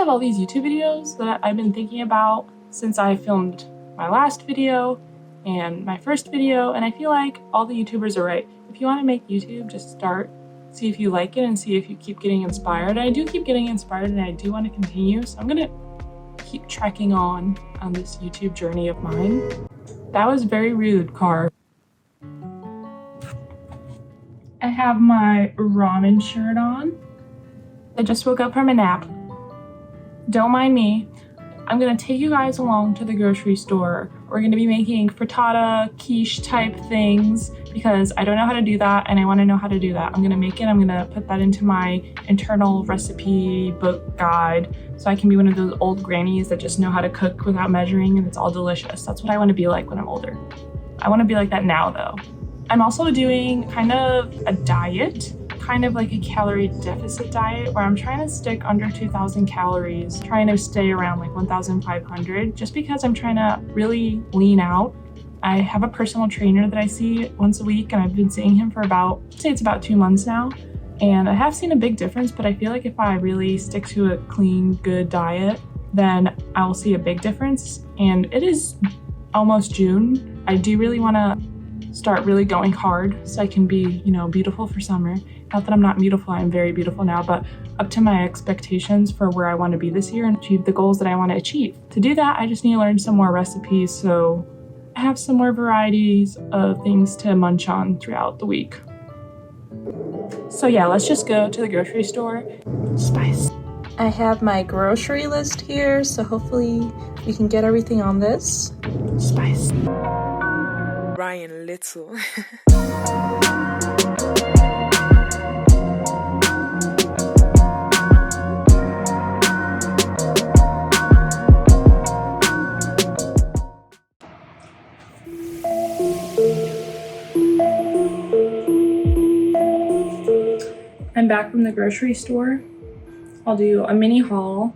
have all these YouTube videos that I've been thinking about since I filmed my last video and my first video, and I feel like all the YouTubers are right. If you want to make YouTube, just start, see if you like it, and see if you keep getting inspired. I do keep getting inspired, and I do want to continue, so I'm gonna keep trekking on this YouTube journey of mine. That was very rude, car. I have my ramen shirt on. I just woke up from a nap. Don't mind me. I'm gonna take you guys along to the grocery store. We're gonna be making frittata, quiche type things because I don't know how to do that and I wanna know how to do that. I'm gonna make it, I'm gonna put that into my internal recipe book guide so I can be one of those old grannies that just know how to cook without measuring and it's all delicious. That's what I wanna be like when I'm older. I wanna be like that now though. I'm also doing kind of a diet, kind of like a calorie deficit diet where I'm trying to stick under 2,000 calories, trying to stay around like 1,500 just because I'm trying to really lean out. I have a personal trainer that I see once a week and I've been seeing him for about, I'd say it's about 2 months now. And I have seen a big difference, but I feel like if I really stick to a clean, good diet, then I will see a big difference. And it is almost June. I do really want to start really going hard so I can be, you know, beautiful for summer. Not that I'm not beautiful, I'm very beautiful now, but up to my expectations for where I want to be this year and achieve the goals that I want to achieve. To do that, I just need to learn some more recipes so I have some more varieties of things to munch on throughout the week. So yeah, let's just go to the grocery store. Spice. I have my grocery list here, so hopefully we can get everything on this. Spice. Ryan Little. I'm back from the grocery store. I'll do a mini haul.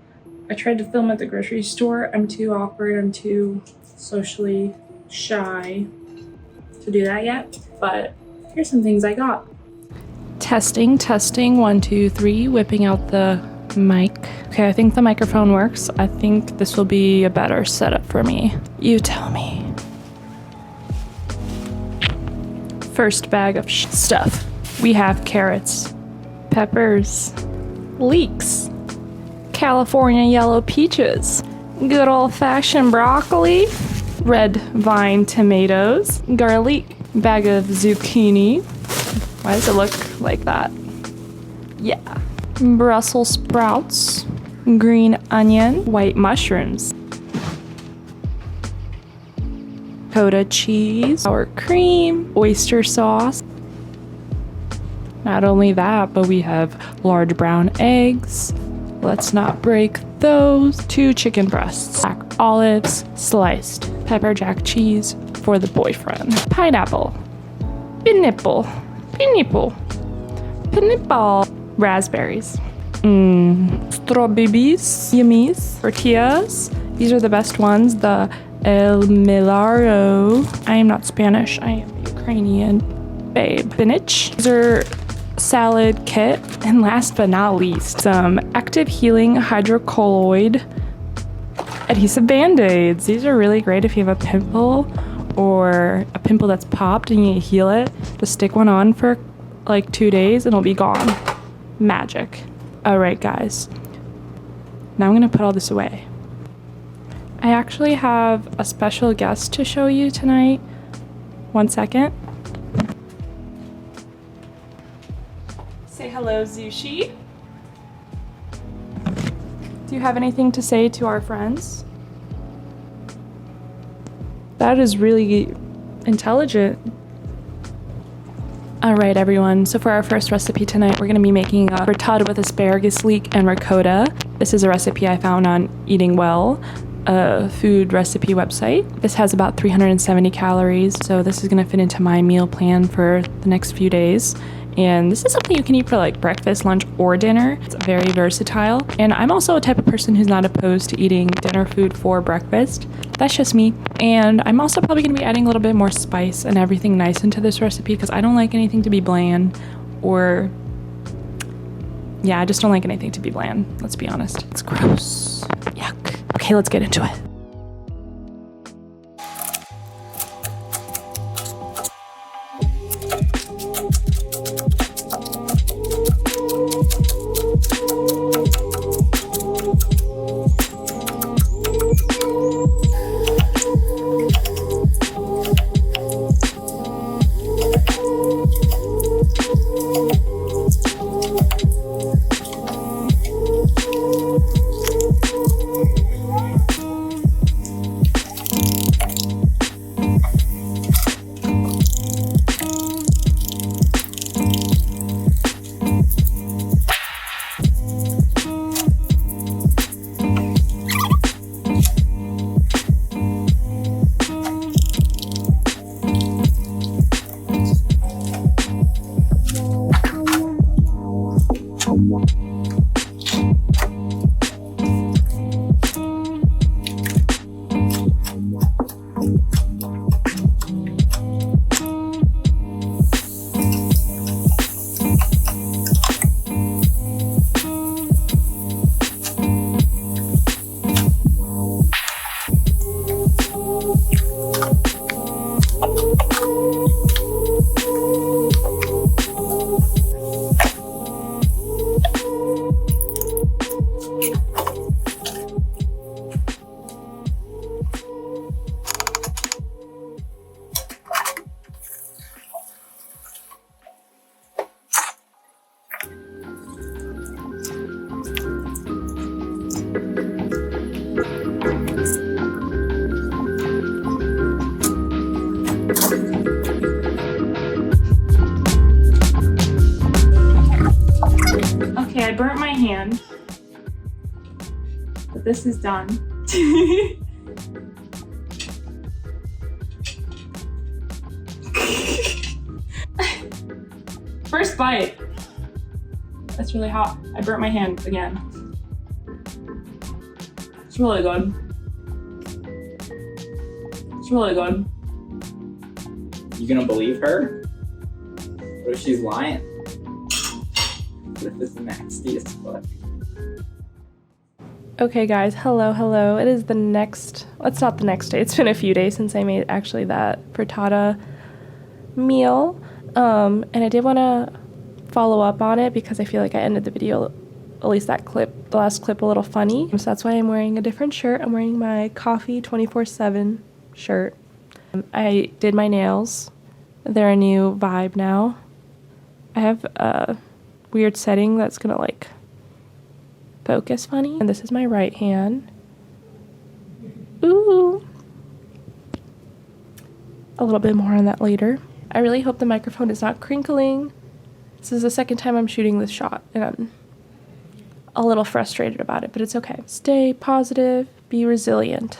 I tried to film at the grocery store. I'm too awkward, I'm too socially shy to do that yet, but here's some things I got. Testing, 1, 2, 3, whipping out the mic. Okay, I think the microphone works. I think this will be a better setup for me. You tell me. First bag of stuff. We have carrots, peppers, leeks, California yellow peaches, good old-fashioned broccoli, red vine tomatoes, garlic, bag of zucchini. Why does it look like that? Yeah. Brussels sprouts, green onion, white mushrooms, ricotta cheese, sour cream, oyster sauce. Not only that, but we have large brown eggs. Let's not break those. 2 chicken breasts, black olives, sliced pepper jack cheese for the boyfriend, pineapple, pineapple, raspberries, strawberries, yummies, tortillas. These are the best ones. The El Milagro. I am not Spanish. I am Ukrainian, babe. Spinach. These are salad kit, and last but not least, some active healing hydrocolloid adhesive band-aids. These are really great if you have a pimple or a pimple that's popped and you heal it. Just stick one on for like 2 days and it'll be gone. Magic. All right, guys. Now I'm gonna put all this away. I actually have a special guest to show you tonight. 1 second. Say hello, Zushi. Do you have anything to say to our friends? That is really intelligent. All right, everyone. So for our first recipe tonight, we're gonna be making a frittata with asparagus, leek, and ricotta. This is a recipe I found on Eating Well, a food recipe website. This has about 370 calories, so this is gonna fit into my meal plan for the next few days. And this is something you can eat for like breakfast, lunch, or dinner. It's very versatile. And I'm also a type of person who's not opposed to eating dinner food for breakfast. That's just me. And I'm also probably gonna be adding a little bit more spice and everything nice into this recipe because I don't like anything to be bland or, yeah, I just don't like anything to be bland. Let's be honest. It's gross. Okay, let's get into it. Okay, I burnt my hand, but this is done. First bite. That's really hot. I burnt my hand again. It's really good. It's really good. You gonna believe her? What if she's lying? What if it's nasty as fuck? Okay guys, hello. It is the next, it's not the next day, it's been a few days since I made actually that frittata meal. And I did want to follow up on it because I feel like I ended the video, at least that clip, the last clip, a little funny. So that's why I'm wearing a different shirt. I'm wearing my coffee 24/7 shirt. I did my nails. They're a new vibe now. I have a weird setting that's gonna like focus funny. And this is my right hand. Ooh. A little bit more on that later. I really hope the microphone is not crinkling. This is the second time I'm shooting this shot and I'm a little frustrated about it, but it's okay. Stay positive, be resilient.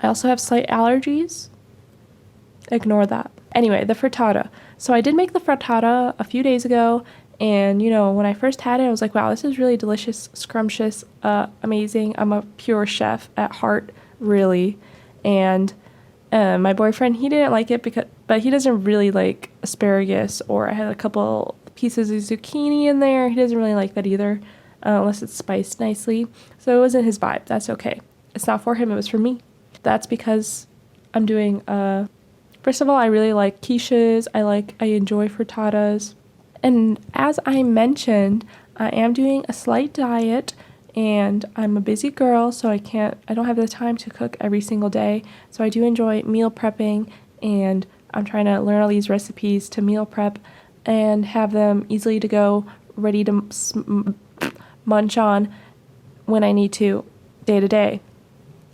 I also have slight allergies. Ignore that. Anyway, the frittata. So I did make the frittata a few days ago, and you know, when I first had it, I was like, wow, this is really delicious, scrumptious, amazing. I'm a pure chef at heart, really. And my boyfriend, he didn't like it but he doesn't really like asparagus, or I had a couple pieces of zucchini in there. He doesn't really like that either, unless it's spiced nicely. So it wasn't his vibe. That's okay. It's not for him, it was for me. That's because I'm doing, first of all, I really like quiches. I enjoy frittatas. And as I mentioned, I am doing a slight diet, and I'm a busy girl, so I don't have the time to cook every single day. So I do enjoy meal prepping, and I'm trying to learn all these recipes to meal prep and have them easily to go, ready to munch on when I need to, day to day,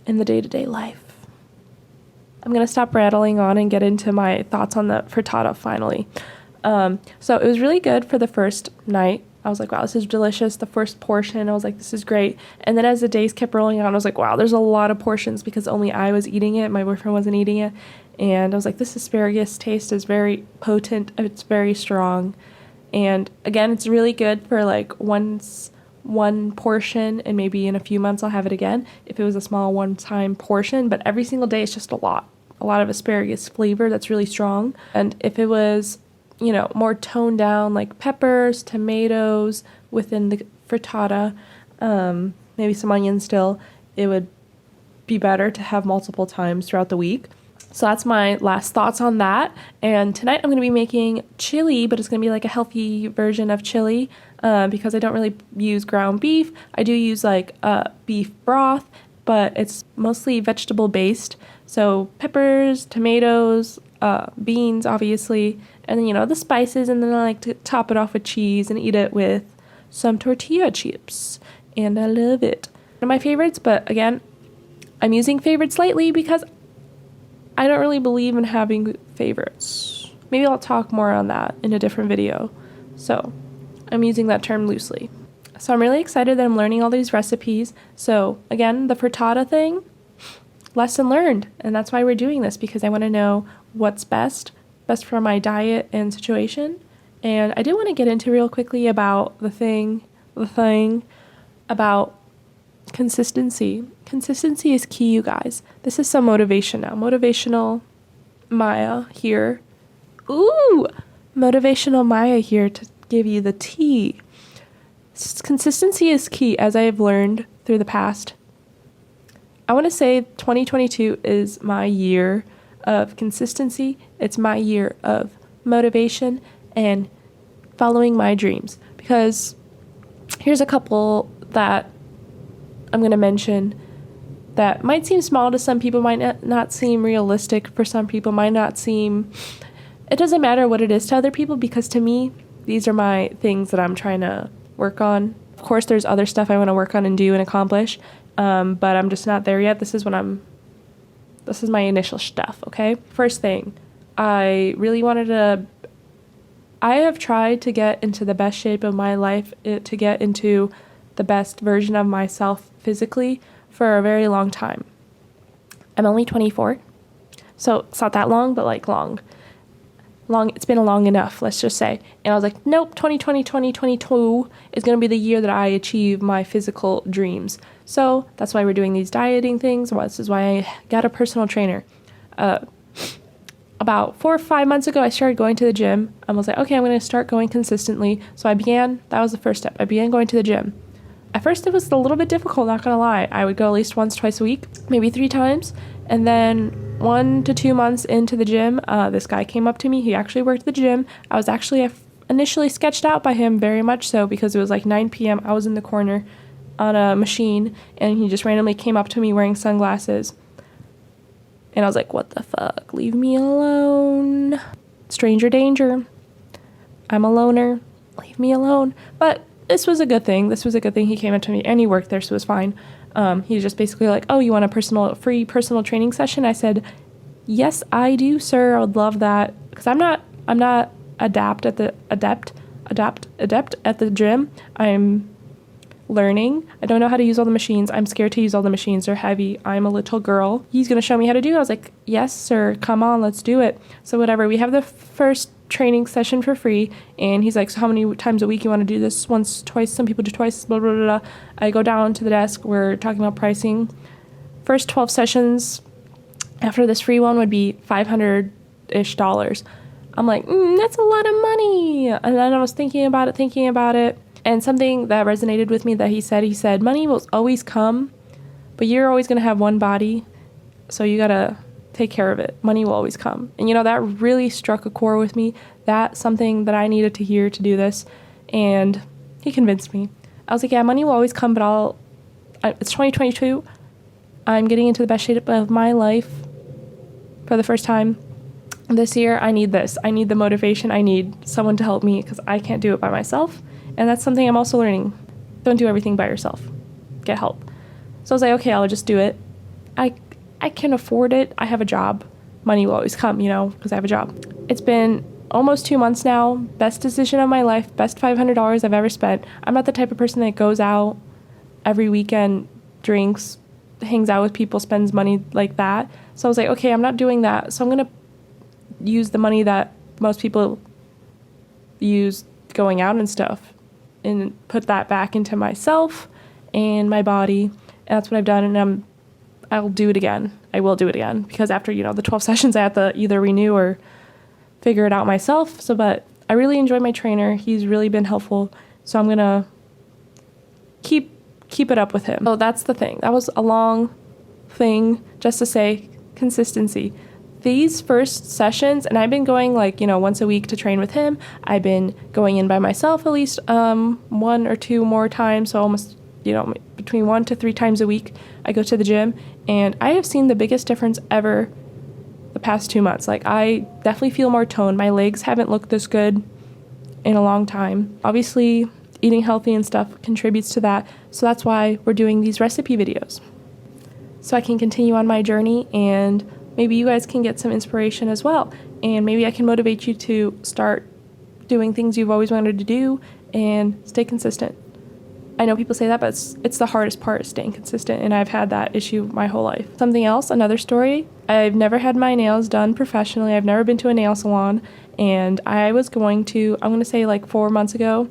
in the day-to-day life. I'm going to stop rattling on and get into my thoughts on the frittata finally. So it was really good for the first night. I was like, wow, this is delicious. The first portion, I was like, this is great. And then as the days kept rolling on, I was like, wow, there's a lot of portions because only I was eating it. My boyfriend wasn't eating it. And I was like, this asparagus taste is very potent. It's very strong. And again, it's really good for like one portion, and maybe in a few months I'll have it again if it was a small one-time portion. But every single day it's just a lot of asparagus flavor that's really strong. And if it was, you know, more toned down, like peppers, tomatoes within the frittata, maybe some onions still, it would be better to have multiple times throughout the week. So that's my last thoughts on that. And tonight I'm going to be making chili, but it's going to be like a healthy version of chili because I don't really use ground beef. I do use like beef broth, but it's mostly vegetable based. So peppers, tomatoes, beans, obviously, and then, you know, the spices. And then I like to top it off with cheese and eat it with some tortilla chips. And I love it. One of my favorites, but again, I'm using favorites lately because I don't really believe in having favorites. Maybe I'll talk more on that in a different video. So I'm using that term loosely. So I'm really excited that I'm learning all these recipes. So again, the frittata thing, lesson learned. And that's why we're doing this, because I want to know what's best for my diet and situation. And I did want to get into real quickly about the thing about consistency. Consistency is key, you guys. This is some motivation now. Motivational Maya here. Ooh! Motivational Maya here to give you the tea. Consistency is key, as I have learned through the past. I want to say 2022 is my year of consistency. It's my year of motivation and following my dreams. Because here's a couple that I'm going to mention that might seem small to some people, might not seem realistic for some people, might not seem... It doesn't matter what it is to other people, because to me, these are my things that I'm trying to work on. Of course, there's other stuff I want to work on and do and accomplish, but I'm just not there yet. This is my initial stuff, okay? First thing, I have tried to get into the best shape of my life, to get into the best version of myself physically for a very long time. I'm only 24, so it's not that long, but like long, it's been long enough, let's just say. And I was like, nope, 2022 is going to be the year that I achieve my physical dreams. So that's why we're doing these dieting things. Well, this is why I got a personal trainer. About 4 or 5 months ago, I started going to the gym. I was like, okay, I'm going to start going consistently. So that was the first step. I began going to the gym. At first, it was a little bit difficult, not going to lie. I would go at least once, twice a week, maybe 3 times. And then 1 to 2 months into the gym, this guy came up to me. He actually worked at the gym. I was actually initially sketched out by him, very much so, because it was like 9 p.m. I was in the corner on a machine, and he just randomly came up to me wearing sunglasses. And I was like, what the fuck? Leave me alone. Stranger danger. I'm a loner. Leave me alone. But this was a good thing. He came up to me, and he worked there, so it was fine. He was just basically like, oh, you want a free personal training session? I said, yes, I do, sir. I would love that. Because I'm not adept at the gym. I'm learning. I don't know how to use all the machines. I'm scared to use all the machines. They're heavy. I'm a little girl. He's going to show me how to do it. I was like, yes, sir. Come on, let's do it. So whatever. We have the first training session for free, and he's like, so how many times a week you want to do this? Once, twice, some people do twice, blah, blah, blah, blah. I go down to the desk, we're talking about pricing. First 12 sessions after this free one would be $500-ish. I'm like, that's a lot of money. And then I was thinking about it, and something that resonated with me that he said, money will always come, but you're always going to have one body, so you got to take care of it. Money will always come. And you know, that really struck a chord with me. That's something that I needed to hear to do this. And he convinced me. I was like, yeah, money will always come, but it's 2022. I'm getting into the best shape of my life for the first time this year. I need this. I need the motivation. I need someone to help me, because I can't do it by myself. And that's something I'm also learning. Don't do everything by yourself. Get help. So I was like, okay, I'll just do it. I can afford it. I have a job. Money will always come, because I have a job. It's been almost 2 months now. Best decision of my life. Best $500 I've ever spent. I'm not the type of person that goes out every weekend, drinks, hangs out with people, spends money like that. So I was like, okay, I'm not doing that. So I'm going to use the money that most people use going out and stuff and put that back into myself and my body. And that's what I've done. And I'll do it again. I will do it again, because after, the 12 sessions, I have to either renew or figure it out myself. But I really enjoy my trainer. He's really been helpful. So I'm going to keep it up with him. So that's the thing. That was a long thing just to say consistency. These first sessions, and I've been going like, once a week to train with him. I've been going in by myself at least 1 or 2 more times, so almost, between 1 to 3 times a week I go to the gym, and I have seen the biggest difference ever the past 2 months. Like, I definitely feel more toned. My legs haven't looked this good in a long time. Obviously, eating healthy and stuff contributes to that, so that's why we're doing these recipe videos. So I can continue on my journey, and maybe you guys can get some inspiration as well, and maybe I can motivate you to start doing things you've always wanted to do and stay consistent. I know people say that, but it's the hardest part, is staying consistent, and I've had that issue my whole life. Something else, another story, I've never had my nails done professionally. I've never been to a nail salon, and I'm going to say like 4 months ago,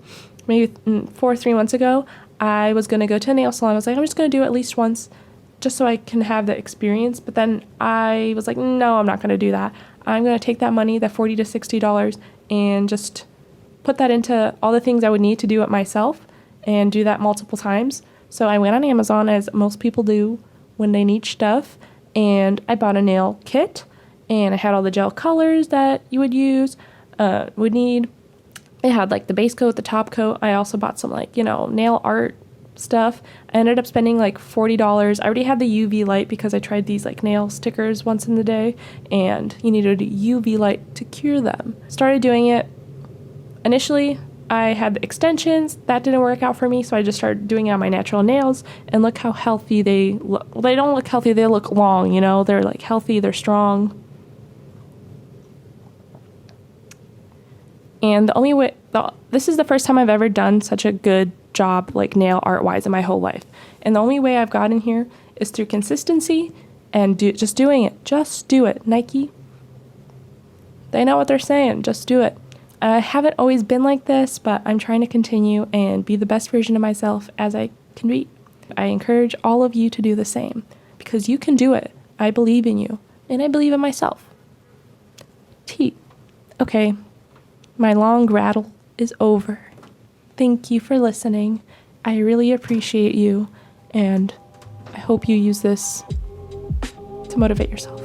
maybe 3 months ago, I was going to go to a nail salon. I was like, I'm just going to do it at least once, just so I can have the experience. But then I was like, no, I'm not going to do that. I'm going to take that money, that $40 to $60, and just put that into all the things I would need to do it myself and do that multiple times. So I went on Amazon, as most people do when they need stuff, and I bought a nail kit, and I had all the gel colors that you would need. It had like the base coat, the top coat. I also bought some nail art stuff. I ended up spending like $40. I already had the UV light because I tried these like nail stickers once in the day, and you needed a UV light to cure them. Started doing it. Initially, I had the extensions. That didn't work out for me, so I just started doing it on my natural nails, and look how healthy they look. Well, they don't look healthy, they look long, They're like healthy, they're strong. And the only way, this is the first time I've ever done such a good job, like nail art wise, in my whole life. And the only way I've gotten here is through consistency and just doing it. Just do it. Nike, they know what they're saying. Just do it. I haven't always been like this, but I'm trying to continue and be the best version of myself as I can be. I encourage all of you to do the same, because you can do it. I believe in you, and I believe in myself. Okay. My long rattle is over. Thank you for listening. I really appreciate you, and I hope you use this to motivate yourself.